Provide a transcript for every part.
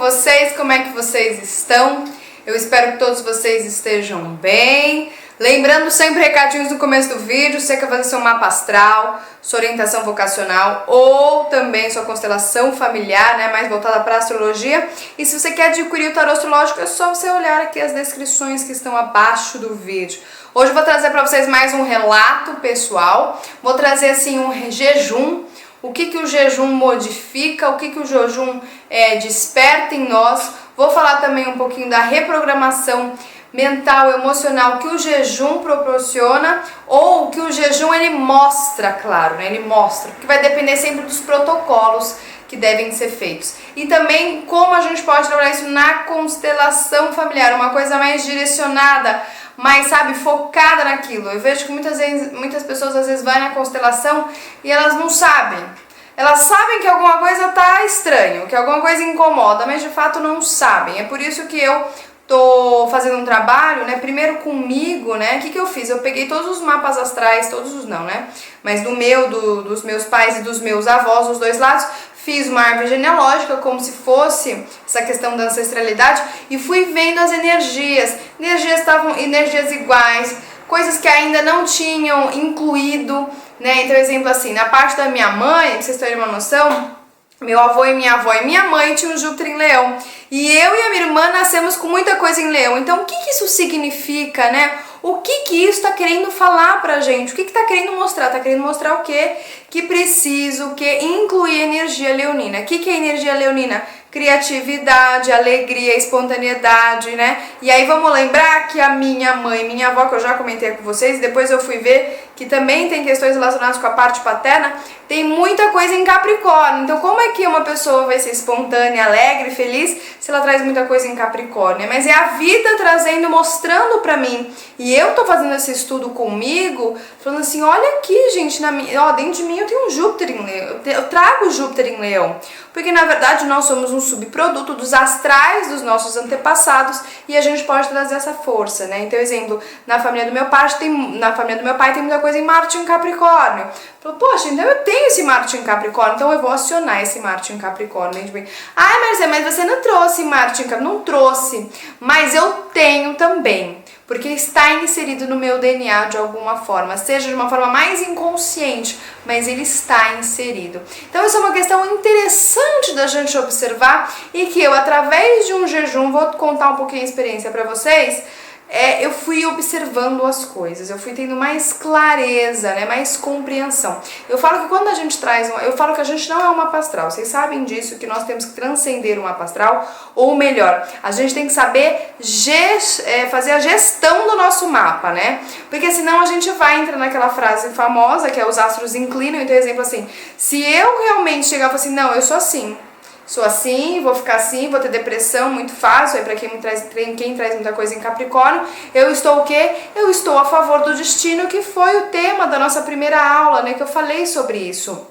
vocês? Como é que vocês estão? Eu espero que todos vocês estejam bem. Lembrando sempre recadinhos no começo do vídeo, você quer fazer seu mapa astral, sua orientação vocacional ou também sua constelação familiar, né, mais voltada para a astrologia. E se você quer adquirir o tarô astrológico, é só você olhar aqui as descrições que estão abaixo do vídeo. Hoje eu vou trazer para vocês mais um relato pessoal, vou trazer assim um jejum. O que o jejum modifica, o que o jejum desperta em nós. Vou falar também um pouquinho da reprogramação mental, emocional que o jejum proporciona ou que o jejum ele mostra, claro, né? Ele mostra, porque vai depender sempre dos protocolos que devem ser feitos. E também como a gente pode trabalhar isso na constelação familiar, uma coisa mais direcionada, mais, sabe, focada naquilo. Eu vejo que muitas pessoas às vezes vão na constelação e elas não sabem. Elas sabem que alguma coisa tá estranho, que alguma coisa incomoda, mas de fato não sabem. É por isso que eu tô fazendo um trabalho, né, primeiro comigo, né, o que eu fiz? Eu peguei todos os mapas astrais, todos os não, né, mas dos meus pais e dos meus avós, dos dois lados, fiz uma árvore genealógica como se fosse essa questão da ancestralidade e fui vendo as energias estavam energias iguais, coisas que ainda não tinham incluído, né, então exemplo assim, na parte da minha mãe, pra vocês terem uma noção, meu avô e minha avó e minha mãe tinham Júpiter em Leão. E eu e a minha irmã nascemos com muita coisa em Leão. Então o que isso significa, né? O que isso está querendo falar pra gente? O que está querendo mostrar? Está querendo mostrar o quê? Que preciso incluir energia leonina. O que é energia leonina? Criatividade, alegria, espontaneidade, né? E aí vamos lembrar que a minha mãe, minha avó, que eu já comentei com vocês, depois eu fui ver que também tem questões relacionadas com a parte paterna, tem muita coisa em Capricórnio. Então como é que uma pessoa vai ser espontânea, alegre, feliz, se ela traz muita coisa em Capricórnio? Mas é a vida trazendo, mostrando pra mim. E eu tô fazendo esse estudo comigo, falando assim, olha aqui, gente, dentro de mim eu tenho um Júpiter em Leão, eu trago Júpiter em Leão. Porque na verdade nós somos um subproduto dos astrais dos nossos antepassados e a gente pode trazer essa força, né? Então, exemplo, na família do meu pai tem muita coisa em Marte em Capricórnio. Falou, poxa, então eu tenho esse Marte em Capricórnio, então eu vou acionar esse Marte em Capricórnio. Ai, Marcia, mas você não trouxe Marte em Capricórnio? Não trouxe, mas eu tenho também. Porque está inserido no meu DNA de alguma forma, seja de uma forma mais inconsciente, mas ele está inserido. Então isso é uma questão interessante da gente observar e que eu, através de um jejum, vou contar um pouquinho a experiência para vocês, eu fui observando as coisas, eu fui tendo mais clareza, né, mais compreensão. Eu falo que quando a gente eu falo que a gente não é um mapa astral, vocês sabem disso, que nós temos que transcender o mapa astral, ou melhor, a gente tem que saber fazer a gestão do nosso mapa, né, porque senão a gente vai entrar naquela frase famosa, que é os astros inclinam. Então, exemplo assim, se eu realmente chegar e falar assim, não, eu sou assim, vou ficar assim, vou ter depressão muito fácil, aí pra quem traz muita coisa em Capricórnio, eu estou o quê? Eu estou a favor do destino, que foi o tema da nossa primeira aula, né, que eu falei sobre isso.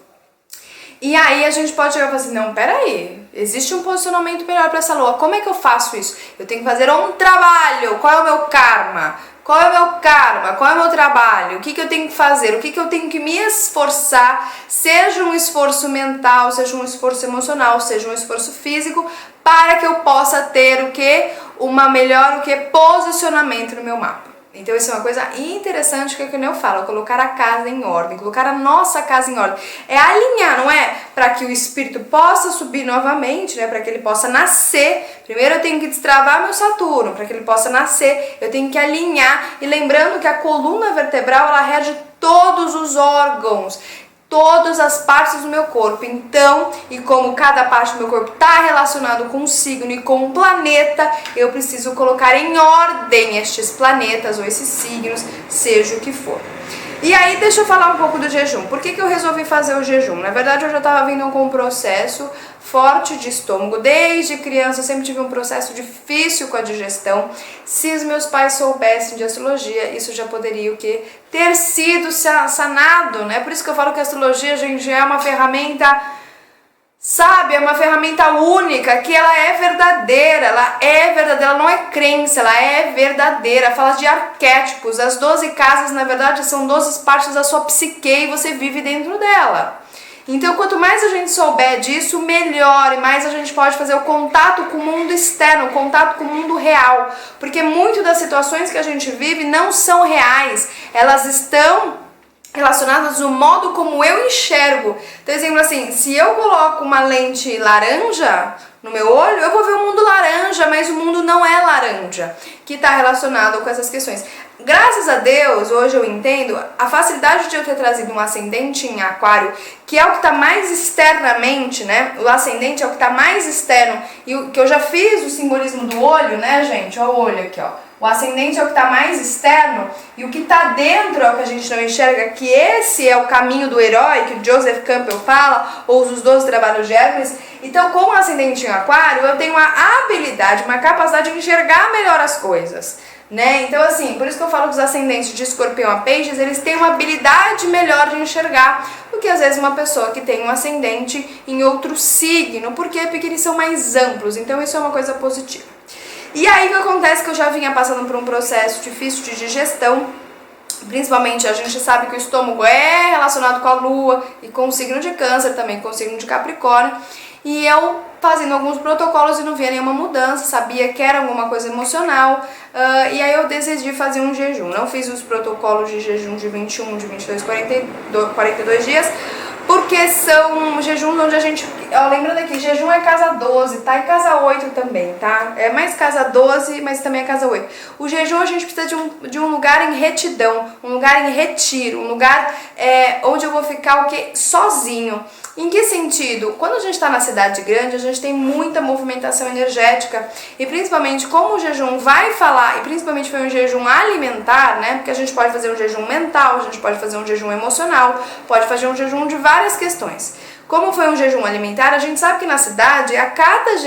E aí a gente pode chegar e falar assim, não, peraí, existe um posicionamento melhor para essa lua, como é que eu faço isso? Eu tenho que fazer um trabalho, qual é o meu karma? Qual é o meu karma? Qual é o meu trabalho? O que eu tenho que fazer? O que eu tenho que me esforçar? Seja um esforço mental, seja um esforço emocional, seja um esforço físico, para que eu possa ter melhor posicionamento no meu mapa. Então isso é uma coisa interessante que eu falo, colocar a casa em ordem, colocar a nossa casa em ordem. É alinhar, não é? Para que o espírito possa subir novamente, né? Para que ele possa nascer. Primeiro eu tenho que destravar meu Saturno, para que ele possa nascer. Eu tenho que alinhar. E lembrando que a coluna vertebral, ela rege todos os órgãos, todas as partes do meu corpo. Então, e como cada parte do meu corpo está relacionado com um signo e com um planeta, eu preciso colocar em ordem estes planetas ou esses signos, seja o que for. E aí, deixa eu falar um pouco do jejum. Por que eu resolvi fazer o jejum? Na verdade, eu já estava vindo com um processo forte de estômago. Desde criança, eu sempre tive um processo difícil com a digestão. Se os meus pais soubessem de astrologia, isso já poderia ter sido sanado, né? Por isso que eu falo que a astrologia, gente, é uma ferramenta, sabe, é uma ferramenta única, que ela é verdadeira, ela não é crença, ela é verdadeira. Fala de arquétipos, as 12 casas, na verdade, são 12 partes da sua psique e você vive dentro dela. Então, quanto mais a gente souber disso, melhor, e mais a gente pode fazer o contato com o mundo externo, o contato com o mundo real, porque muito das situações que a gente vive não são reais, elas estão relacionadas ao modo como eu enxergo. Então, exemplo assim, se eu coloco uma lente laranja no meu olho, eu vou ver o mundo laranja, mas o mundo não é laranja, que está relacionado com essas questões. Graças a Deus, hoje eu entendo a facilidade de eu ter trazido um ascendente em aquário, que é o que está mais externamente, né? O ascendente é o que está mais externo, e o que eu já fiz o simbolismo do olho, né, gente? Olha o olho aqui, ó. O ascendente é o que está mais externo, e o que está dentro é o que a gente não enxerga, que esse é o caminho do herói, que o Joseph Campbell fala, ou os 12 trabalhos de Hércules. Então, com o ascendente em aquário, eu tenho uma habilidade, uma capacidade de enxergar melhor as coisas, né? Então, assim, por isso que eu falo que os ascendentes de escorpião a peixes, eles têm uma habilidade melhor de enxergar do que, às vezes, uma pessoa que tem um ascendente em outro signo. Por quê? Porque eles são mais amplos, então isso é uma coisa positiva. E aí o que acontece que eu já vinha passando por um processo difícil de digestão, principalmente a gente sabe que o estômago é relacionado com a lua e com o signo de câncer, também com o signo de capricórnio, e eu fazendo alguns protocolos e não via nenhuma mudança, sabia que era alguma coisa emocional, e aí eu decidi fazer um jejum. Não fiz os protocolos de jejum de 21, de 22, 42 dias, porque são jejuns onde a gente, ó, lembrando aqui, jejum é casa 12, tá? E casa 8 também, tá? É mais casa 12, mas também é casa 8. O jejum a gente precisa de um lugar em retidão, um lugar em retiro, um lugar onde eu vou ficar o quê? Sozinho. Em que sentido? Quando a gente está na cidade grande, a gente tem muita movimentação energética, e principalmente como o jejum vai falar, e principalmente foi um jejum alimentar, né? Porque a gente pode fazer um jejum mental, a gente pode fazer um jejum emocional, pode fazer um jejum de várias questões. Como foi um jejum alimentar, a gente sabe que na cidade, a cada,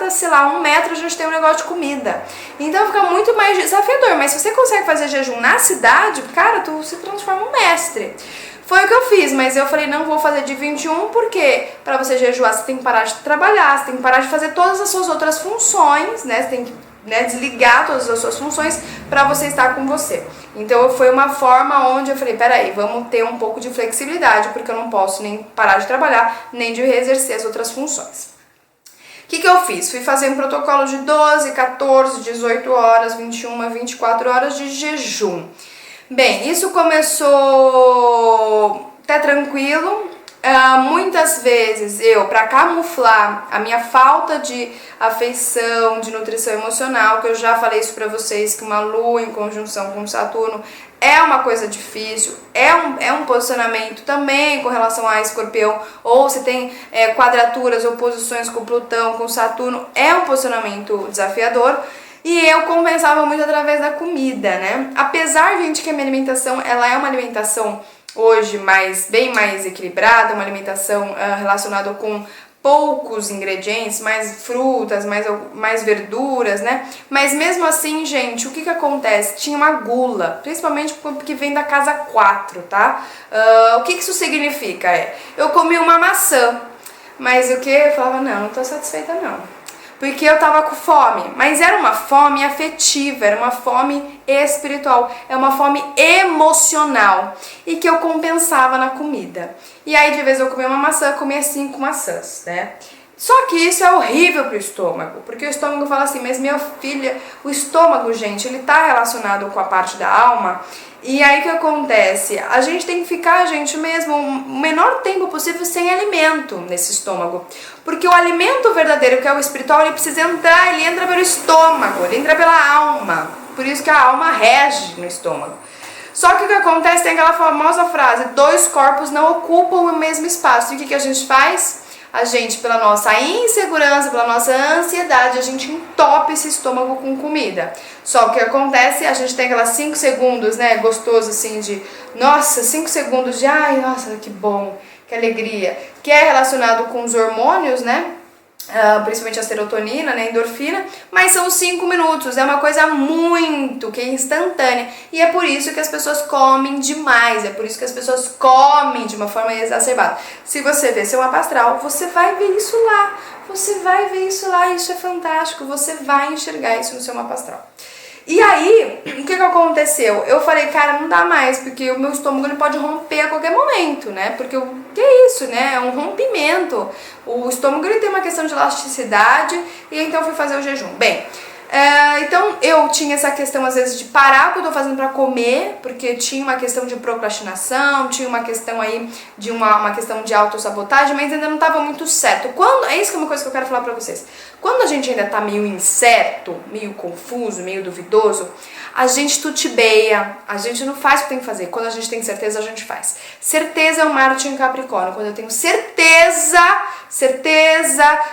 sei lá, 1 metro a gente tem um negócio de comida. Então fica muito mais desafiador, mas se você consegue fazer jejum na cidade, cara, tu se transforma um mestre. Foi o que eu fiz, mas eu falei, não vou fazer de 21, porque para você jejuar você tem que parar de trabalhar, você tem que parar de fazer todas as suas outras funções, né? Você tem que desligar todas as suas funções para você estar com você. Então foi uma forma onde eu falei, peraí, vamos ter um pouco de flexibilidade, porque eu não posso nem parar de trabalhar, nem de exercer as outras funções. O que eu fiz? Fui fazer um protocolo de 12, 14, 18 horas, 21, 24 horas de jejum. Bem, isso começou até tranquilo. Muitas vezes para camuflar a minha falta de afeição, de nutrição emocional, que eu já falei isso pra vocês, que uma lua em conjunção com Saturno é uma coisa difícil, é um posicionamento também com relação a Escorpião, ou se tem quadraturas, oposições com Plutão, com Saturno, é um posicionamento desafiador. E eu compensava muito através da comida, né? Apesar, gente, que a minha alimentação, ela é uma alimentação hoje bem mais equilibrada, uma alimentação relacionada com poucos ingredientes, mais frutas, mais verduras, né? Mas mesmo assim, gente, o que acontece? Tinha uma gula, principalmente porque vem da casa 4, tá? O que isso significa? Eu comi uma maçã, mas o que? Eu falava, não tô satisfeita não. Porque eu tava com fome, mas era uma fome afetiva, era uma fome espiritual, é uma fome emocional, e que eu compensava na comida. E aí de vez eu comia uma maçã, eu comia 5 maçãs, né? Só que isso é horrível pro estômago, porque o estômago fala assim, mas minha filha, o estômago, gente, ele tá relacionado com a parte da alma. E aí o que acontece? A gente tem que ficar, gente, mesmo o menor tempo possível sem alimento nesse estômago. Porque o alimento verdadeiro, que é o espiritual, ele precisa entrar, ele entra pelo estômago, ele entra pela alma. Por isso que a alma rege no estômago. Só que o que acontece, tem aquela famosa frase, 2 corpos não ocupam o mesmo espaço. E o que a gente faz? A gente, pela nossa insegurança, pela nossa ansiedade, a gente entope esse estômago com comida. Só que o que acontece, a gente tem aquelas 5 segundos, né, gostoso assim de, nossa, 5 segundos de, ai, nossa, que bom, que alegria, que é relacionado com os hormônios, né, principalmente a serotonina, né, a endorfina, mas são 5 minutos, é uma coisa muito, que é instantânea, e é por isso que as pessoas comem demais, é por isso que as pessoas comem de uma forma exacerbada. Se você vê seu mapa astral, você vai ver isso lá, isso é fantástico, você vai enxergar isso no seu mapa astral. E aí, o que aconteceu? Eu falei, cara, não dá mais, porque o meu estômago ele pode romper a qualquer momento, né? Porque o que é isso, né? É um rompimento. O estômago ele tem uma questão de elasticidade, e então eu fui fazer o jejum. Bem, então eu tinha essa questão às vezes de parar o que eu tô fazendo pra comer, porque tinha uma questão de procrastinação, tinha uma questão aí de uma questão de autossabotagem, mas ainda não tava muito certo. É isso que é uma coisa que eu quero falar pra vocês. Quando a gente ainda tá meio incerto, meio confuso, meio duvidoso, a gente titubeia, a gente não faz o que tem que fazer. Quando a gente tem certeza, a gente faz. Certeza é um Marte em Capricórnio. Quando eu tenho certeza,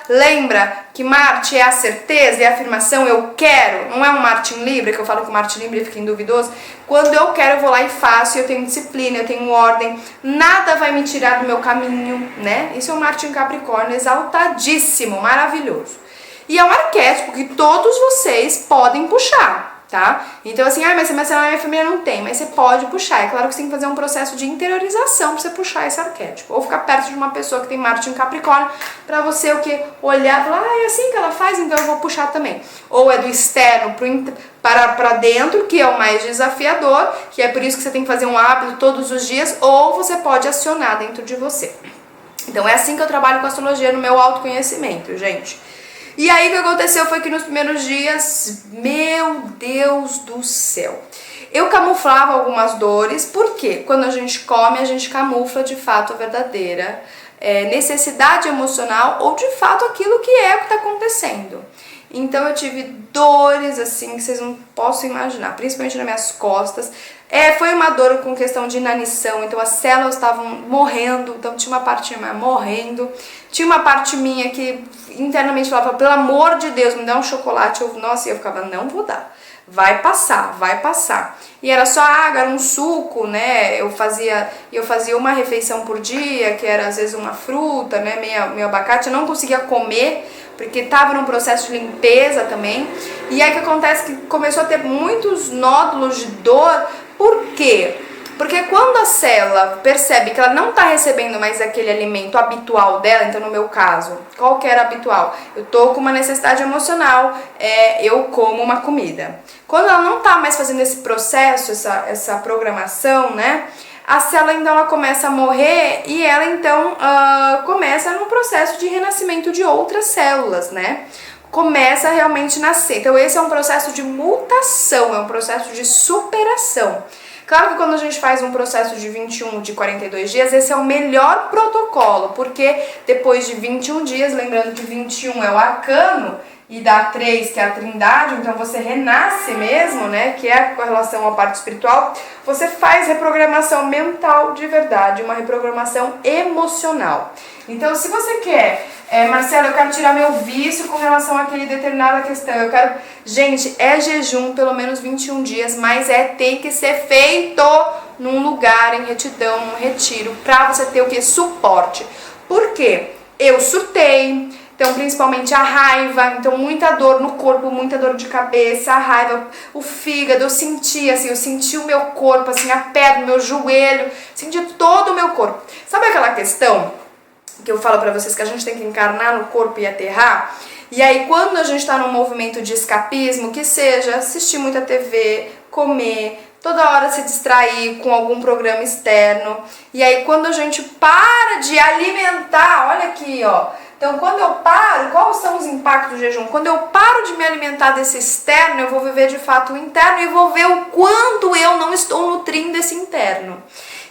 lembra que Marte é a certeza, é a afirmação, eu quero. Não é um Marte em Libra, que eu falo que o Marte em Libra fica em duvidoso. Quando eu quero, eu vou lá e faço, eu tenho disciplina, eu tenho ordem. Nada vai me tirar do meu caminho, né? Isso é um Marte em Capricórnio exaltadíssimo, maravilhoso. E é um arquétipo que todos vocês podem puxar, tá? Então assim, mas na minha família não tem, mas você pode puxar. É claro que você tem que fazer um processo de interiorização pra você puxar esse arquétipo. Ou ficar perto de uma pessoa que tem Marte em Capricórnio, pra você o quê? Olhar e falar, é assim que ela faz, então eu vou puxar também. Ou é do externo para dentro, que é o mais desafiador, que é por isso que você tem que fazer um hábito todos os dias, ou você pode acionar dentro de você. Então é assim que eu trabalho com astrologia no meu autoconhecimento, gente. E aí o que aconteceu foi que nos primeiros dias, meu Deus do céu, eu camuflava algumas dores, porque quando a gente come, a gente camufla de fato a verdadeira necessidade emocional ou de fato aquilo que é o que está acontecendo. Então eu tive dores assim que vocês não possam imaginar, principalmente nas minhas costas. Foi uma dor com questão de inanição, então as células estavam morrendo, então tinha uma parte minha morrendo, tinha uma parte minha que internamente falava, pelo amor de Deus, me dá um chocolate, nossa, e eu ficava, não vou dar, vai passar. E era só água, era um suco, né, eu fazia uma refeição por dia, que era às vezes uma fruta, né, meio abacate, eu não conseguia comer, porque estava num processo de limpeza também. E aí o que acontece que começou a ter muitos nódulos de dor. Por quê? Porque quando a célula percebe que ela não está recebendo mais aquele alimento habitual dela, então no meu caso, qual que era habitual? Eu tô com uma necessidade emocional, eu como uma comida. Quando ela não está mais fazendo esse processo, essa programação, né? A célula então ela começa a morrer e ela então começa num processo de renascimento de outras células, né? Começa a realmente nascer. Então esse é um processo de mutação, é um processo de superação. Claro que quando a gente faz um processo de 21, de 42 dias, esse é o melhor protocolo, porque depois de 21 dias, lembrando que 21 é o arcano, e dá 3, que é a trindade, então você renasce mesmo, né, que é com relação à parte espiritual, você faz reprogramação mental de verdade, uma reprogramação emocional. Então, se você quer, Marcela, eu quero tirar meu vício com relação àquele determinada questão, gente, é jejum pelo menos 21 dias, mas tem que ser feito num lugar, em retidão, num retiro, pra você ter o que? Suporte. Por quê? Eu surtei. Então, principalmente a raiva, então muita dor no corpo, muita dor de cabeça, a raiva, o fígado, eu senti o meu corpo, assim, a perna, o meu joelho, senti todo o meu corpo. Sabe aquela questão que eu falo pra vocês que a gente tem que encarnar no corpo e aterrar? E aí, quando a gente tá num movimento de escapismo, que seja assistir muita TV, comer, toda hora se distrair com algum programa externo, e aí quando a gente para de alimentar, olha aqui, ó, então quando eu paro, quais são os impactos do jejum? Quando eu paro de me alimentar desse externo, eu vou viver de fato o interno e vou ver o quanto eu não estou nutrindo esse interno.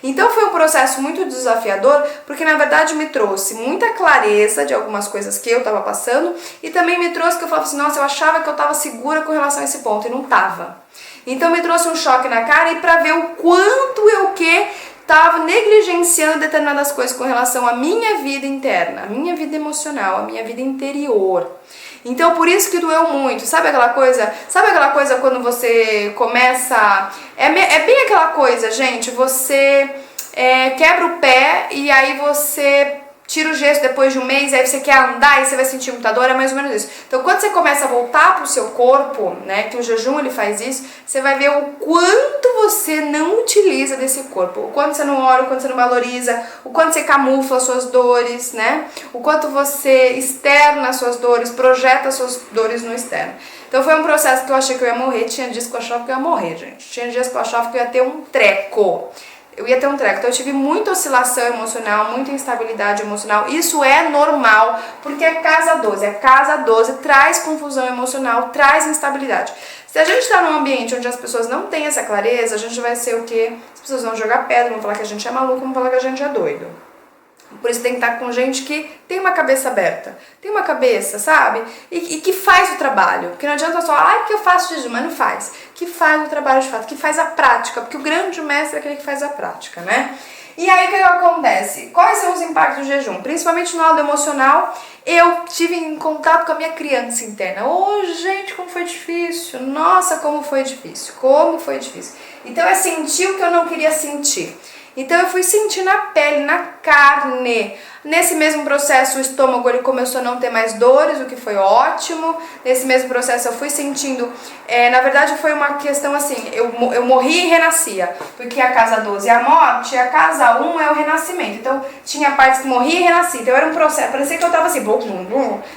Então foi um processo muito desafiador, porque na verdade me trouxe muita clareza de algumas coisas que eu estava passando, e também me trouxe que eu falava assim, nossa, eu achava que eu estava segura com relação a esse ponto, e não estava. Então me trouxe um choque na cara, e para ver o quanto eu estava negligenciando determinadas coisas com relação à minha vida interna, à minha vida emocional, à minha vida interior. Então por isso que doeu muito. Sabe aquela coisa quando você começa... É bem aquela coisa, gente, você quebra o pé e aí você tira o gesso depois de um mês, aí você quer andar e você vai sentir muita dor, é mais ou menos isso. Então quando você começa a voltar pro seu corpo, né, que o jejum ele faz isso, você vai ver o quanto você não utiliza desse corpo, o quanto você não ora, o quanto você não valoriza, o quanto você camufla as suas dores, né, o quanto você externa as suas dores, projeta as suas dores no externo. Então foi um processo que eu achei que eu ia morrer, tinha dias que eu achava que eu ia morrer, gente. Tinha dias que eu achava que eu ia ter um treco. Eu ia ter um treco. Então eu tive muita oscilação emocional, muita instabilidade emocional. Isso é normal, porque é casa 12. A casa 12 traz confusão emocional, traz instabilidade. Se a gente está num ambiente onde as pessoas não têm essa clareza, a gente vai ser o quê? As pessoas vão jogar pedra, vão falar que a gente é maluco, vão falar que a gente é doido. Por isso tem que estar com gente que tem uma cabeça aberta, tem uma cabeça, sabe? E que faz o trabalho. Porque não adianta só, que eu faço jejum, mas não faz. Que faz o trabalho de fato, que faz a prática. Porque o grande mestre é aquele que faz a prática, né? E aí o que acontece? Quais são os impactos do jejum? Principalmente no lado emocional, eu tive em contato com a minha criança interna. Gente, como foi difícil. Nossa, como foi difícil. Como foi difícil. Então eu senti o que eu não queria sentir. Então eu fui sentir na pele, na carne. Nesse mesmo processo o estômago ele começou a não ter mais dores, o que foi ótimo. Nesse mesmo processo eu fui sentindo, na verdade foi uma questão assim, eu morria e renascia. Porque a casa 12 é a morte e a casa 1 é o renascimento. Então tinha partes que morria e renascia. Então era um processo, parecia que eu tava assim,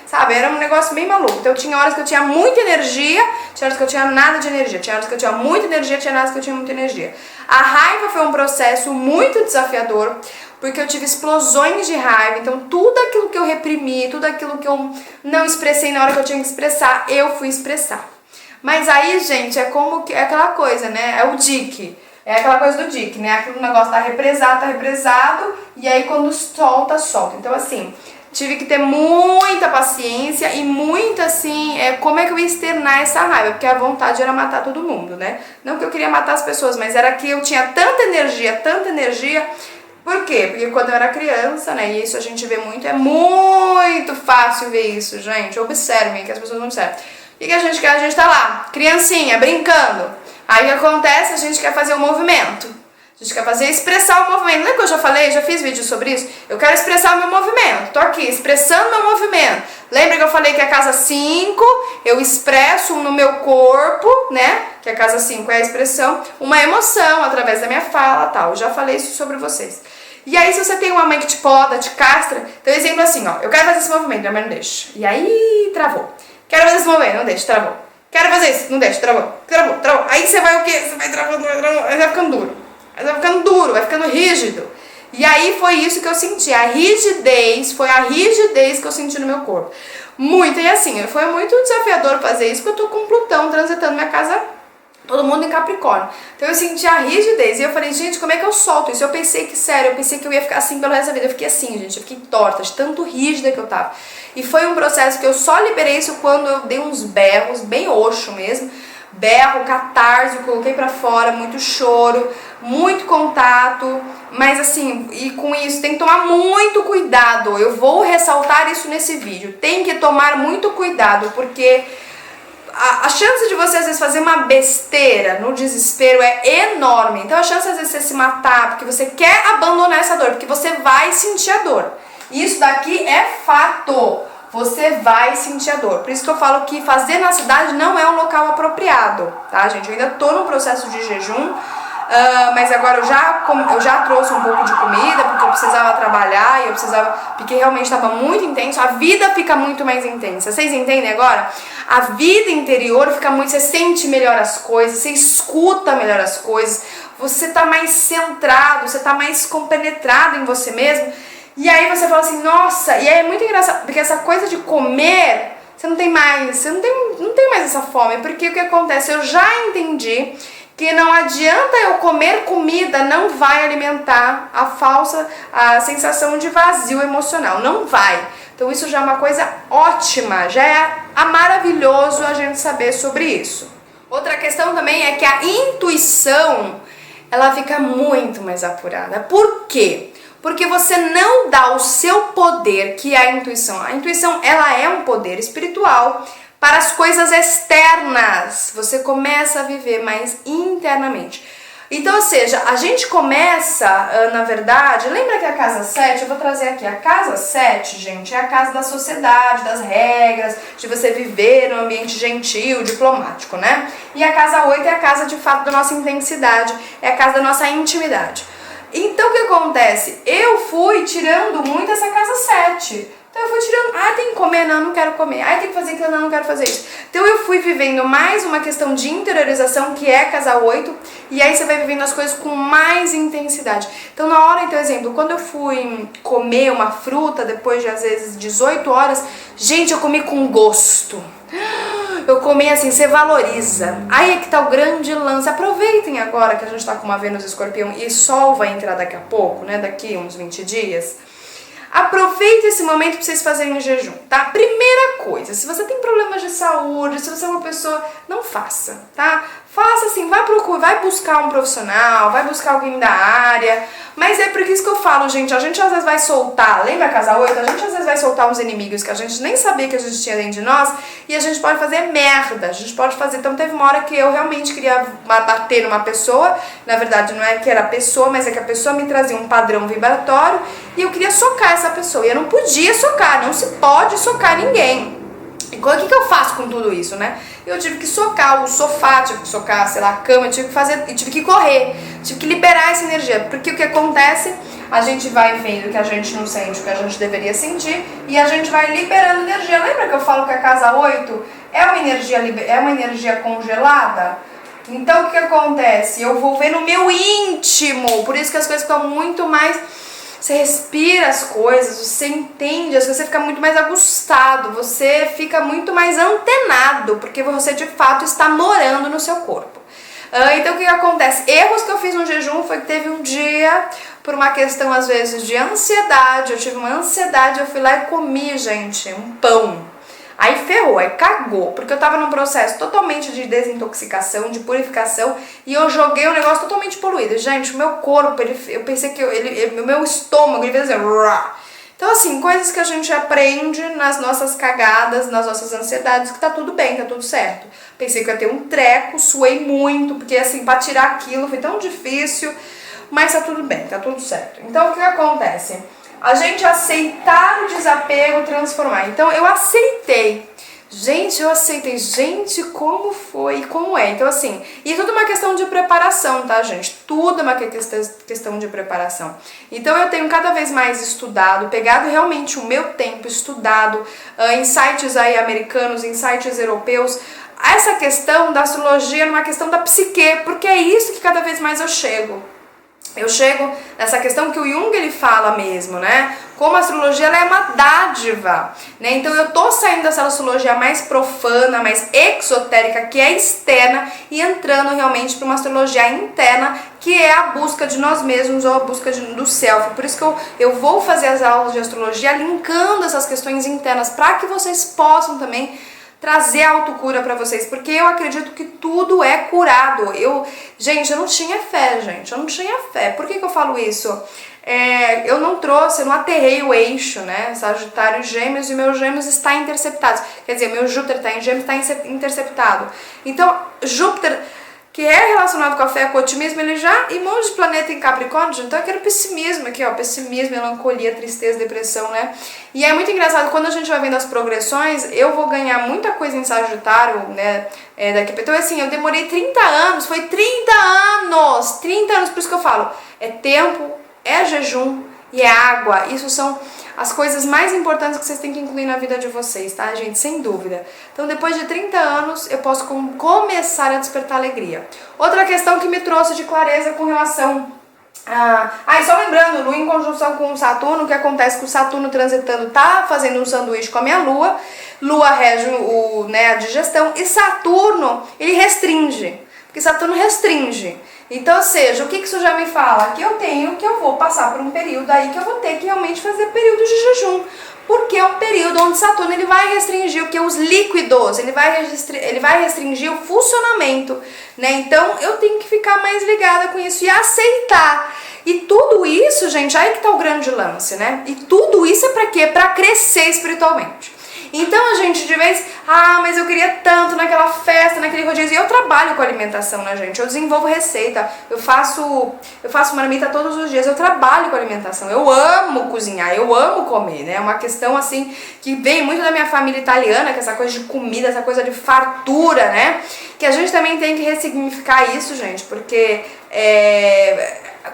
sabe? Era um negócio bem maluco. Então tinha horas que eu tinha muita energia, tinha horas que eu tinha nada de energia. Tinha horas que eu tinha muita energia, tinha horas que eu tinha muita energia. A raiva foi um processo muito desafiador, porque eu tive explosões de raiva, então tudo aquilo que eu reprimi, tudo aquilo que eu não expressei na hora que eu tinha que expressar, eu fui expressar. Mas aí, gente, é como que é aquela coisa, né? É o Dick. É aquela coisa do Dick, né? Aquele negócio tá represado, e aí quando solta, solta. Então, assim, tive que ter muita paciência e muita, assim, como é que eu ia externar essa raiva? Porque a vontade era matar todo mundo, né? Não que eu queria matar as pessoas, mas era que eu tinha tanta energia. Por quê? Porque quando eu era criança, né, e isso a gente vê muito, é muito fácil ver isso, gente. Observem, que as pessoas não observam. O que a gente quer? A gente tá lá, criancinha, brincando. Aí o que acontece? A gente quer fazer um movimento. A gente quer expressar o movimento. Lembra que eu já falei, já fiz vídeo sobre isso? Eu quero expressar o meu movimento. Tô aqui, expressando meu movimento. Lembra que eu falei que a casa 5, eu expresso no meu corpo, né? Que a casa 5 é a expressão, uma emoção através da minha fala, tal. Eu já falei isso sobre vocês. E aí, se você tem uma mãe que te poda, te castra, então exemplo assim, ó, eu quero fazer esse movimento, minha mãe não deixa. E aí, travou. Quero fazer esse movimento, não deixa, travou. Quero fazer isso, não deixa, travou. Aí você vai o quê? Você vai travando, aí vai ficando duro. Aí vai ficando duro, vai ficando rígido. E aí foi isso que eu senti, a rigidez, foi a rigidez que eu senti no meu corpo. Muito, e assim, foi muito desafiador fazer isso, porque eu tô com Plutão transitando minha casa, todo mundo em Capricórnio. Então eu senti a rigidez, e eu falei, gente, como é que eu solto isso? Eu pensei que eu ia ficar assim pelo resto da vida. Eu fiquei assim, gente, eu fiquei torta, de tanto rígida que eu tava. E foi um processo que eu só liberei isso quando eu dei uns berros, bem oxo mesmo, berro, catarse, coloquei pra fora, muito choro, muito contato, mas assim, e com isso tem que tomar muito cuidado. Eu vou ressaltar isso nesse vídeo, tem que tomar muito cuidado, porque a chance de você às vezes fazer uma besteira no desespero é enorme. Então a chance às vezes de você se matar porque você quer abandonar essa dor, porque você vai sentir a dor. Isso daqui é fato. Você vai sentir a dor. Por isso que eu falo que fazer na cidade não é um local apropriado, tá, gente? Eu ainda tô no processo de jejum, mas agora eu já trouxe um pouco de comida, porque eu precisava trabalhar e porque realmente estava muito intenso. A vida fica muito mais intensa. Vocês entendem agora? A vida interior fica muito, você sente melhor as coisas, você escuta melhor as coisas, você tá mais centrado, você tá mais compenetrado em você mesmo. E aí você fala assim, nossa, e aí é muito engraçado, porque essa coisa de comer, você não tem mais essa fome, porque o que acontece? Eu já entendi que não adianta eu comer comida, não vai alimentar a sensação de vazio emocional, não vai. Então isso já é uma coisa ótima, já é maravilhoso a gente saber sobre isso. Outra questão também é que a intuição, ela fica muito mais apurada. Por quê? Porque você não dá o seu poder, que é a intuição. A intuição, ela é um poder espiritual para as coisas externas. Você começa a viver mais internamente. Então, ou seja, a gente começa, na verdade, lembra que a casa 7, eu vou trazer aqui, a casa 7, gente, é a casa da sociedade, das regras, de você viver num ambiente gentil, diplomático, né? E a casa 8 é a casa, de fato, da nossa intensidade, é a casa da nossa intimidade. Então, o que acontece? Eu fui tirando muito essa casa 7. Então eu fui tirando, tem que comer, não quero comer. Tem que fazer aquilo, não quero fazer isso. Então eu fui vivendo mais uma questão de interiorização, que é casa 8, e aí você vai vivendo as coisas com mais intensidade. Então na hora, então exemplo, quando eu fui comer uma fruta, depois de às vezes 18 horas, gente, eu comi com gosto. Eu comi assim, você valoriza. Aí é que tá o grande lance. Aproveitem agora que a gente tá com uma Vênus Escorpião e Sol vai entrar daqui a pouco, né, daqui uns 20 dias. Aproveite esse momento para vocês fazerem jejum, tá? Primeira coisa, se você tem problemas de saúde, se você é uma pessoa, não faça, tá? Faça assim, vai buscar um profissional, vai buscar alguém da área, mas é por isso que eu falo, gente, a gente às vezes vai soltar, lembra a casa 8? A gente às vezes vai soltar uns inimigos que a gente nem sabia que a gente tinha dentro de nós e a gente pode fazer merda, a gente pode fazer, então teve uma hora que eu realmente queria bater numa pessoa, na verdade não é que era a pessoa, mas é que a pessoa me trazia um padrão vibratório e eu queria socar essa pessoa e eu não podia socar, não se pode socar ninguém. E o que eu faço com tudo isso, né? Eu tive que socar o sofá, tive que socar, sei lá, a cama, tive que correr, tive que liberar essa energia, porque o que acontece, a gente vai vendo que a gente não sente o que a gente deveria sentir e a gente vai liberando energia. Lembra que eu falo que a casa 8 é uma energia congelada? Então o que acontece? Eu vou ver no meu íntimo, por isso que as coisas ficam muito mais... Você respira as coisas, você entende, você fica muito mais aguçado, você fica muito mais antenado, porque você de fato está morando no seu corpo. Então o que acontece? Erros que eu fiz no jejum foi que teve um dia, por uma questão às vezes de ansiedade, eu tive uma ansiedade, eu fui lá e comi, gente, um pão. Aí ferrou, aí cagou, porque eu tava num processo totalmente de desintoxicação, de purificação, e eu joguei um negócio totalmente poluído. Gente, o meu corpo, eu pensei que o meu estômago, ele fez assim, rá. Então assim, coisas que a gente aprende nas nossas cagadas, nas nossas ansiedades, que tá tudo bem, tá tudo certo. Pensei que eu ia ter um treco, suei muito, porque assim, pra tirar aquilo foi tão difícil, mas tá tudo bem, tá tudo certo. Então o que acontece? A gente aceitar o desapego, transformar. Então eu aceitei. Gente, como foi e como é. Então assim, e tudo uma questão de preparação, tá, gente? Tudo é uma questão de preparação. Então eu tenho cada vez mais estudado, pegado realmente o meu tempo, estudado em sites aí americanos, em sites europeus, essa questão da astrologia numa questão da psique, porque é isso que cada vez mais eu chego. Eu chego nessa questão que o Jung ele fala mesmo, né? Como a astrologia ela é uma dádiva, né? Então eu tô saindo dessa astrologia mais profana, mais exotérica, que é externa, e entrando realmente para uma astrologia interna, que é a busca de nós mesmos ou a busca do self. Por isso que eu vou fazer as aulas de astrologia linkando essas questões internas para que vocês possam também trazer a autocura pra vocês, porque eu acredito que tudo é curado. Gente, eu não tinha fé, eu não tinha fé. Por que eu falo isso? Eu não aterrei o eixo, né? Sagitário e Gêmeos, e meu Gêmeos está interceptado. Quer dizer, meu Júpiter está em Gêmeos, está interceptado. Então, Júpiter, que é relacionado com a fé, com o otimismo, ele já, e um monte de planeta em Capricórnio, então eu quero pessimismo aqui, ó, pessimismo, melancolia, tristeza, depressão, né? E é muito engraçado, quando a gente vai vendo as progressões, eu vou ganhar muita coisa em Sagitário, né, então assim, eu demorei 30 anos, foi 30 anos, por isso que eu falo, é tempo, é jejum e é água, isso são as coisas mais importantes que vocês têm que incluir na vida de vocês, tá, gente? Sem dúvida. Então, depois de 30 anos, eu posso começar a despertar alegria. Outra questão que me trouxe de clareza com relação e só lembrando, Lua em conjunção com o Saturno, o que acontece com o Saturno transitando, tá fazendo um sanduíche com a minha Lua. Lua rege a digestão, e Saturno, ele restringe. Porque Saturno restringe. Então, ou seja, o que isso já me fala? Que eu vou passar por um período aí que eu vou ter que realmente fazer período de jejum. Porque é um período onde Saturno ele vai restringir o que os líquidos, ele vai restringir o funcionamento, né? Então, eu tenho que ficar mais ligada com isso e aceitar. E tudo isso, gente, aí que tá o grande lance, né? E tudo isso é pra quê? Pra crescer espiritualmente. Então a gente de vez, mas eu queria tanto naquela festa, naquele rodízio. E eu trabalho com alimentação, né, gente? Eu desenvolvo receita, eu faço marmita todos os dias, eu trabalho com alimentação. Eu amo cozinhar, eu amo comer, né? É uma questão assim que vem muito da minha família italiana, que é essa coisa de comida, essa coisa de fartura, né? Que a gente também tem que ressignificar isso, gente, porque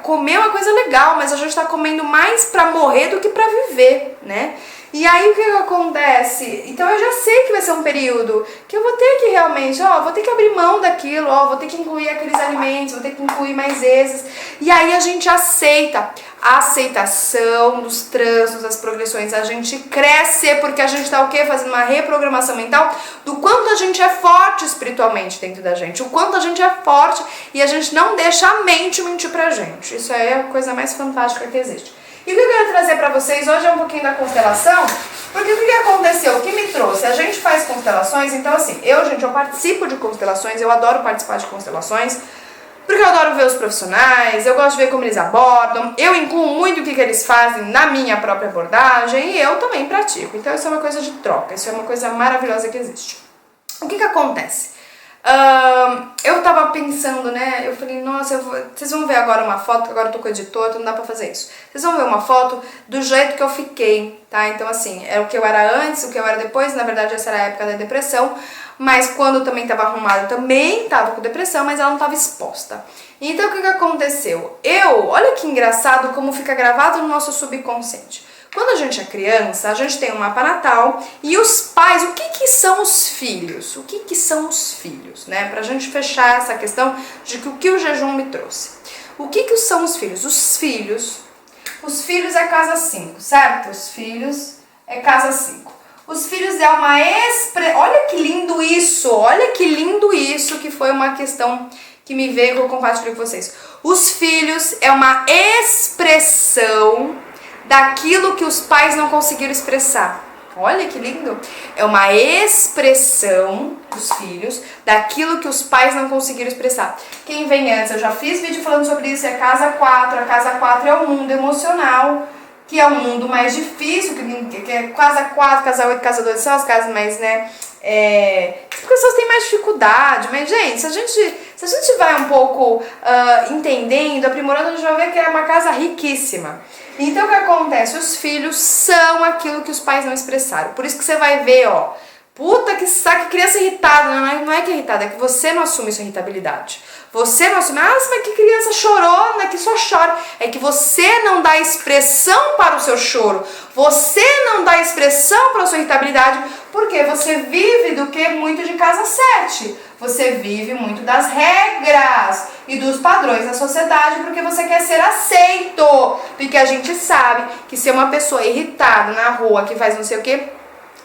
comer é uma coisa legal, mas a gente tá comendo mais pra morrer do que pra viver, né? E aí o que acontece? Então eu já sei que vai ser um período que eu vou ter que realmente, vou ter que abrir mão daquilo, vou ter que incluir aqueles alimentos, vou ter que incluir mais vezes. E aí a gente aceita. A aceitação dos trânsitos, das progressões, a gente cresce porque a gente tá o quê? Fazendo uma reprogramação mental do quanto a gente é forte espiritualmente dentro da gente, o quanto a gente é forte e a gente não deixa a mente mentir pra gente. Isso é a coisa mais fantástica que existe. E o que eu quero trazer pra vocês hoje é um pouquinho da constelação, porque o que aconteceu? O que me trouxe? A gente faz constelações, então assim, eu participo de constelações, eu adoro participar de constelações, porque eu adoro ver os profissionais, eu gosto de ver como eles abordam, eu incluo muito o que eles fazem na minha própria abordagem e eu também pratico. Então isso é uma coisa de troca, isso é uma coisa maravilhosa que existe. O que acontece? Eu tava pensando, né, eu falei, nossa, vocês vão ver agora uma foto, agora eu tô com o editor, então não dá pra fazer isso. Vocês vão ver uma foto do jeito que eu fiquei, tá? Então assim, é o que eu era antes, o que eu era depois, na verdade essa era a época da depressão, mas quando eu também tava arrumada, eu também tava com depressão, mas ela não tava exposta. Então o que aconteceu? Olha que engraçado como fica gravado no nosso subconsciente. Quando a gente é criança, a gente tem um mapa natal e os pais, o que são os filhos? O que são os filhos, né? Pra gente fechar essa questão de que o que o jejum me trouxe. O que são os filhos? Os filhos é casa 5, certo? Os filhos é casa 5. Os filhos é uma olha que lindo isso, que foi uma questão que me veio que eu compartilhei com vocês. Os filhos é uma expressão daquilo que os pais não conseguiram expressar. Olha que lindo! É uma expressão dos filhos daquilo que os pais não conseguiram expressar. Quem vem antes, eu já fiz vídeo falando sobre isso, é casa 4. A casa 4 é o mundo emocional, que é o mundo mais difícil, que é casa 4, casa 8, casa 12, são as casas mais, né? As pessoas têm mais dificuldade, mas gente, se a gente vai um pouco entendendo, aprimorando, a gente vai ver que é uma casa riquíssima. Então o que acontece? Os filhos são aquilo que os pais não expressaram. Por isso que você vai ver, puta que saco, que criança irritada. Não é que é irritada, é que você não assume sua irritabilidade. Você não assume, mas que criança chorona, que só chora. É que você não dá expressão para o seu choro. Você não dá expressão para a sua irritabilidade, porque você vive do que? Muito de casa 7. Você vive muito das regras e dos padrões da sociedade, porque você quer ser aceito. Porque a gente sabe que ser uma pessoa irritada na rua, que faz não sei o que,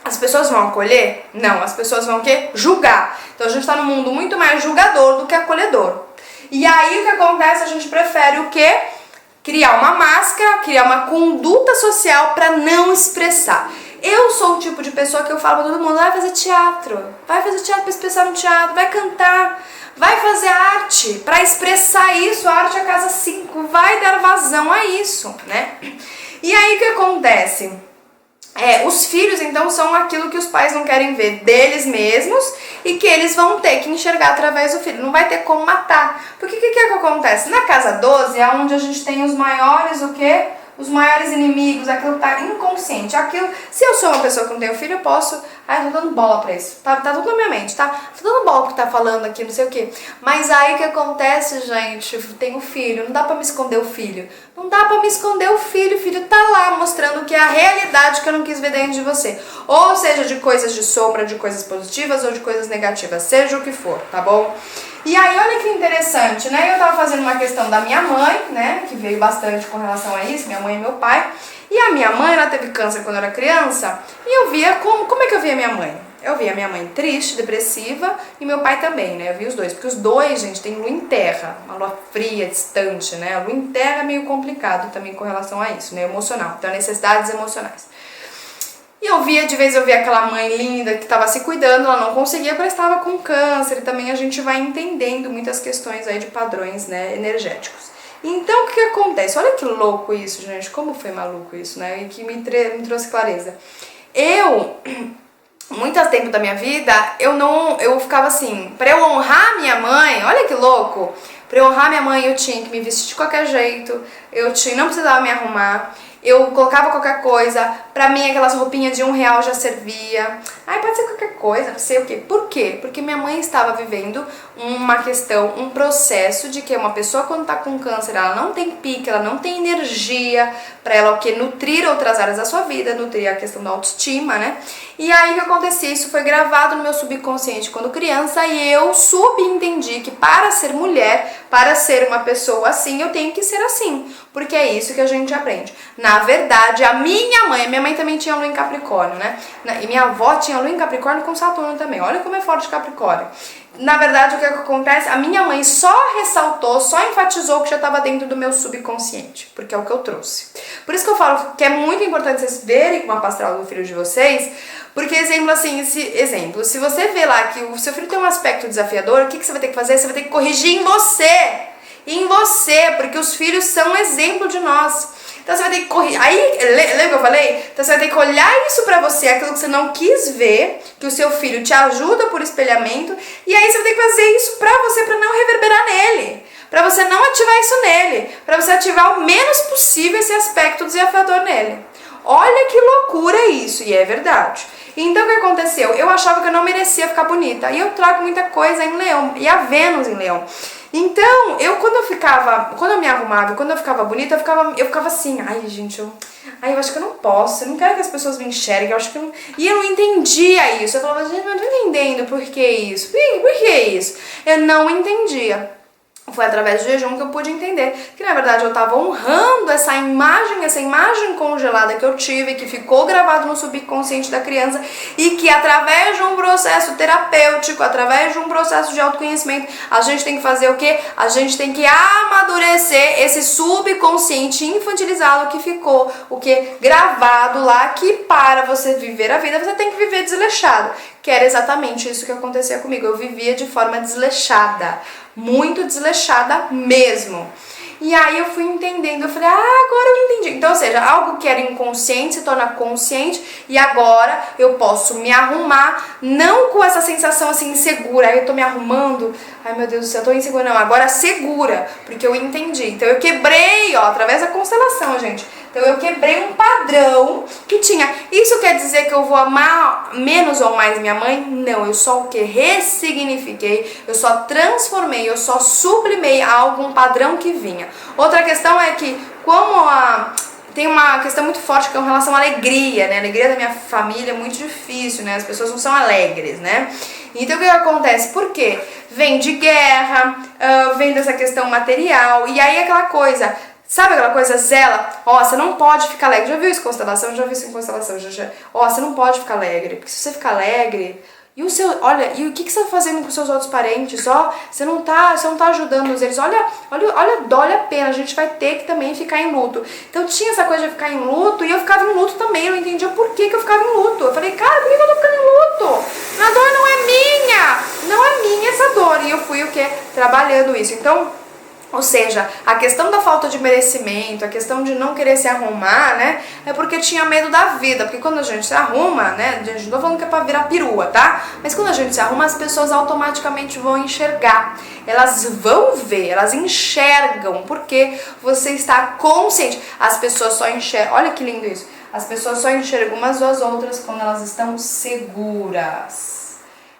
as pessoas vão acolher? Não, as pessoas vão o quê? Julgar. Então a gente está num mundo muito mais julgador do que acolhedor. E aí o que acontece? A gente prefere o quê? Criar uma máscara, criar uma conduta social para não expressar. Eu sou o tipo de pessoa que eu falo pra todo mundo, vai fazer teatro para expressar no teatro, vai cantar, vai fazer arte para expressar isso, a arte é a casa 5, vai dar vazão a isso, né? E aí o que acontece? Os filhos então são aquilo que os pais não querem ver deles mesmos e que eles vão ter que enxergar através do filho, não vai ter como matar. Porque o que acontece? Na casa 12 é onde a gente tem os maiores, o quê? Os maiores inimigos, aquilo tá inconsciente. Aquilo, se eu sou uma pessoa que não tem filho, eu posso... eu tô dando bola pra isso. Tá tudo na minha mente, tá? Tô dando bola pro que tá falando aqui, não sei o quê. Mas aí o que acontece, gente? Tem o filho, não dá pra me esconder o filho. Não dá pra me esconder o filho tá lá mostrando que é a realidade que eu não quis ver dentro de você. Ou seja, de coisas de sombra, de coisas positivas ou de coisas negativas, seja o que for, tá bom? E aí, olha que interessante, né? Eu tava fazendo uma questão da minha mãe, né? Que veio bastante com relação a isso, minha mãe e meu pai. E a minha mãe, ela teve câncer quando eu era criança. E eu via como é que eu via minha mãe? Eu via minha mãe triste, depressiva e meu pai também, né? Eu via os dois. Porque os dois, gente, tem lua em terra. Uma lua fria, distante, né? A lua em terra é meio complicado também com relação a isso, né? Emocional. Então, necessidades emocionais. E de vez eu via aquela mãe linda que estava se cuidando, ela não conseguia porque estava com câncer, e também a gente vai entendendo muitas questões aí de padrões, né, energéticos. Então o que acontece? Olha que louco isso, gente, como foi maluco isso, né, e que me trouxe clareza. muito tempo da minha vida, eu ficava assim, pra eu honrar minha mãe, olha que louco, pra eu honrar minha mãe eu tinha que me vestir de qualquer jeito, não precisava me arrumar, eu colocava qualquer coisa, pra mim aquelas roupinhas de R$1 já servia, ai pode ser qualquer coisa, não sei o quê. Por quê? Porque minha mãe estava vivendo uma questão, um processo de que uma pessoa quando tá com câncer, ela não tem pique, ela não tem energia pra ela o que? Nutrir outras áreas da sua vida, nutrir a questão da autoestima, né? E aí o que acontecia? Isso foi gravado no meu subconsciente quando criança e eu subentendi que para ser mulher, para ser uma pessoa assim, eu tenho que ser assim, porque é isso que a gente aprende. Na verdade, a minha mãe também tinha lua em Capricórnio, né? E minha avó tinha lua em Capricórnio com Saturno também, olha como é forte Capricórnio. Na verdade, o que acontece? A minha mãe só ressaltou, só enfatizou que já estava dentro do meu subconsciente, porque é o que eu trouxe. Por isso que eu falo que é muito importante vocês verem o mapa astral do filho de vocês, porque, exemplo assim, se você vê lá que o seu filho tem um aspecto desafiador, o que você vai ter que fazer? Você vai ter que corrigir em você, porque os filhos são exemplo de nós. Então você vai ter que corrigir. Aí, lembra que eu falei? Então você vai ter que olhar isso pra você, aquilo que você não quis ver, que o seu filho te ajuda por espelhamento, e aí você vai ter que fazer isso pra você, pra não reverberar nele, pra você não ativar isso nele, pra você ativar o menos possível esse aspecto desafiador nele. Olha que loucura isso, e é verdade. Então o que aconteceu? Eu achava que eu não merecia ficar bonita, e eu trago muita coisa em Leão, e a Vênus em Leão. Então, quando eu me arrumava, quando eu ficava bonita, eu ficava assim, ai gente, eu acho que eu não posso, eu não quero que as pessoas me enxerguem, eu acho que eu não... E eu não entendia isso, eu falava, gente, eu não tô entendendo por que isso, por que isso? Eu não entendia. Foi através do jejum que eu pude entender que, na verdade, eu estava honrando essa imagem congelada que eu tive, que ficou gravado no subconsciente da criança e que, através de um processo terapêutico, através de um processo de autoconhecimento, a gente tem que fazer o quê? A gente tem que amadurecer esse subconsciente infantilizado que ficou, o quê? Gravado lá, que para você viver a vida, você tem que viver desleixado. Que era exatamente isso que acontecia comigo. Eu vivia de forma desleixada, muito desleixada mesmo. E aí eu fui entendendo, eu falei, agora eu entendi. Então, ou seja, algo que era inconsciente se torna consciente e agora eu posso me arrumar, não com essa sensação assim insegura, aí eu tô me arrumando, ai meu Deus do céu, eu tô insegura, não, agora segura, porque eu entendi. Então eu quebrei, através da constelação, gente. Então eu quebrei um padrão que tinha. Isso quer dizer que eu vou amar menos ou mais minha mãe? Não, eu só o que? Ressignifiquei, eu só transformei, eu só sublimei a algum padrão que vinha. Outra questão é que, tem uma questão muito forte com relação à alegria, né? A alegria da minha família é muito difícil, né? As pessoas não são alegres, né? Então o que acontece? Por quê? Vem de guerra, vem dessa questão material, e aí aquela coisa... Sabe aquela coisa zela? Você não pode ficar alegre. Já viu isso em constelação? Já vi isso em constelação. Você não pode ficar alegre. Porque se você ficar alegre... E o que você tá fazendo com os seus outros parentes? Você não tá ajudando eles. Olha a pena. A gente vai ter que também ficar em luto. Então tinha essa coisa de ficar em luto e eu ficava em luto também. Eu não entendia por que eu ficava em luto. Eu falei, cara, por que eu tô ficando em luto? A dor não é minha. Não é minha essa dor. E eu fui o quê? Trabalhando isso. Então... Ou seja, a questão da falta de merecimento, a questão de não querer se arrumar, né? É porque tinha medo da vida. Porque quando a gente se arruma, né? A gente não tô falando que é pra virar perua, tá? Mas quando a gente se arruma, as pessoas automaticamente vão enxergar. Elas vão ver, elas enxergam. Porque você está consciente. As pessoas só enxergam. Olha que lindo isso. As pessoas só enxergam umas às outras quando elas estão seguras.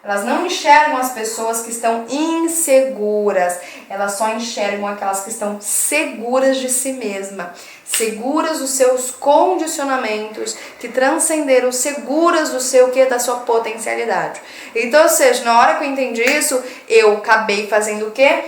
Elas não enxergam as pessoas que estão inseguras, elas só enxergam aquelas que estão seguras de si mesma, seguras dos seus condicionamentos, que transcenderam, seguras do seu quê? Da sua potencialidade. Então, ou seja, na hora que eu entendi isso, eu acabei fazendo o quê?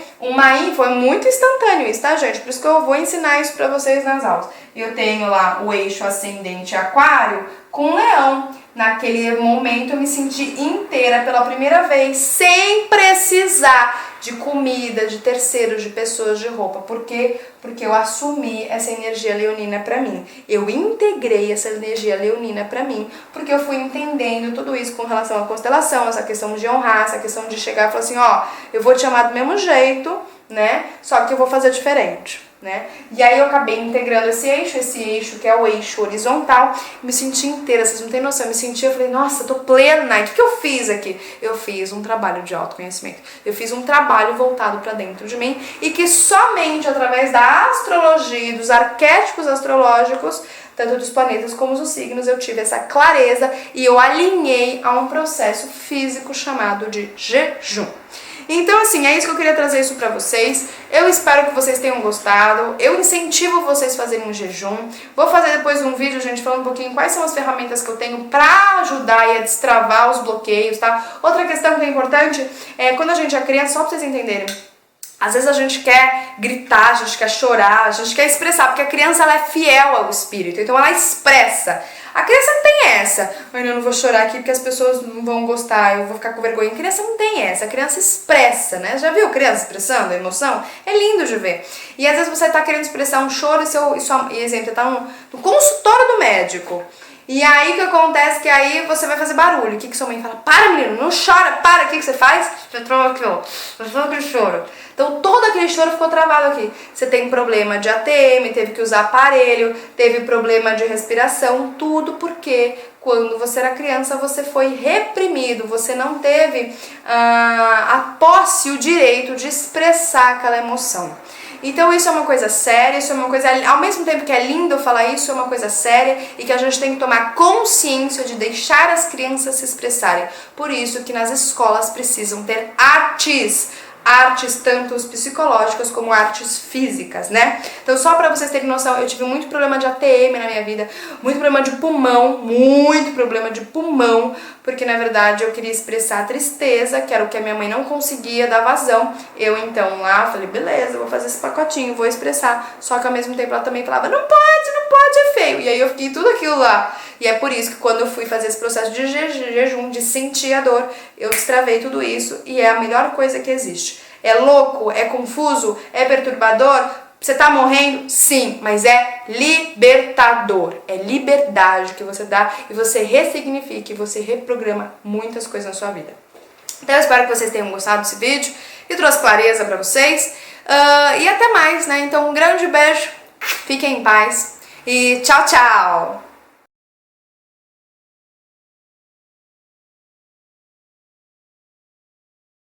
Foi muito instantâneo isso, tá, gente? Por isso que eu vou ensinar isso pra vocês nas aulas. Eu tenho lá o eixo ascendente aquário com leão. Naquele momento eu me senti inteira pela primeira vez, sem precisar de comida, de terceiros, de pessoas, de roupa. Por quê? Porque eu assumi essa energia leonina pra mim. Eu integrei essa energia leonina pra mim, porque eu fui entendendo tudo isso com relação à constelação, essa questão de honrar, essa questão de chegar e falar assim, eu vou te amar do mesmo jeito, né? Só que eu vou fazer diferente. né? E aí eu acabei integrando esse eixo que é o eixo horizontal, me senti inteira, vocês não têm noção, eu me senti, eu falei, nossa, tô plena, o que eu fiz aqui? Eu fiz um trabalho de autoconhecimento, eu fiz um trabalho voltado pra dentro de mim e que somente através da astrologia, dos arquétipos astrológicos, tanto dos planetas como dos signos, eu tive essa clareza e eu alinhei a um processo físico chamado de jejum. Então, assim, é isso que eu queria trazer isso pra vocês. Eu espero que vocês tenham gostado. Eu incentivo vocês a fazerem um jejum. Vou fazer depois um vídeo, gente, falando um pouquinho quais são as ferramentas que eu tenho pra ajudar e a destravar os bloqueios, tá? Outra questão que é importante é quando a gente é criança, só pra vocês entenderem. Às vezes a gente quer gritar, a gente quer chorar, a gente quer expressar, porque a criança ela é fiel ao espírito, então ela expressa. A criança não tem essa, eu não vou chorar aqui porque as pessoas não vão gostar, eu vou ficar com vergonha. A criança não tem essa, a criança expressa, né? Já viu criança expressando a emoção? É lindo de ver. E às vezes você tá querendo expressar um choro e exemplo, você tá no consultório do médico. E aí o que acontece que aí você vai fazer barulho. O que sua mãe fala? Para, menino, não chora, para. O que você faz? Você trava aqui, ó. Você trava aquele choro. Então todo aquele choro ficou travado aqui. Você tem problema de ATM, teve que usar aparelho, teve problema de respiração, tudo porque quando você era criança você foi reprimido, você não teve a posse, o direito de expressar aquela emoção. Então isso é uma coisa séria, isso é uma coisa, ao mesmo tempo que é lindo falar isso, é uma coisa séria e que a gente tem que tomar consciência de deixar as crianças se expressarem. Por isso que nas escolas precisam ter artes tanto psicológicas como artes físicas, né? Então só pra vocês terem noção, eu tive muito problema de ATM na minha vida, muito problema de pulmão, porque na verdade eu queria expressar a tristeza, que era o que a minha mãe não conseguia dar vazão. Eu então lá falei, beleza, vou fazer esse pacotinho, vou expressar. Só que ao mesmo tempo ela também falava, não pode, é feio. E aí eu fiquei tudo aquilo lá. E é por isso que quando eu fui fazer esse processo de jejum, de sentir a dor, eu destravei tudo isso e é a melhor coisa que existe. É louco, é confuso, é perturbador, você tá morrendo? Sim, mas é libertador. É liberdade que você dá e você ressignifica, e você reprograma muitas coisas na sua vida. Então eu espero que vocês tenham gostado desse vídeo e trouxe clareza pra vocês. E até mais, né? Então um grande beijo, fiquem em paz e tchau, tchau!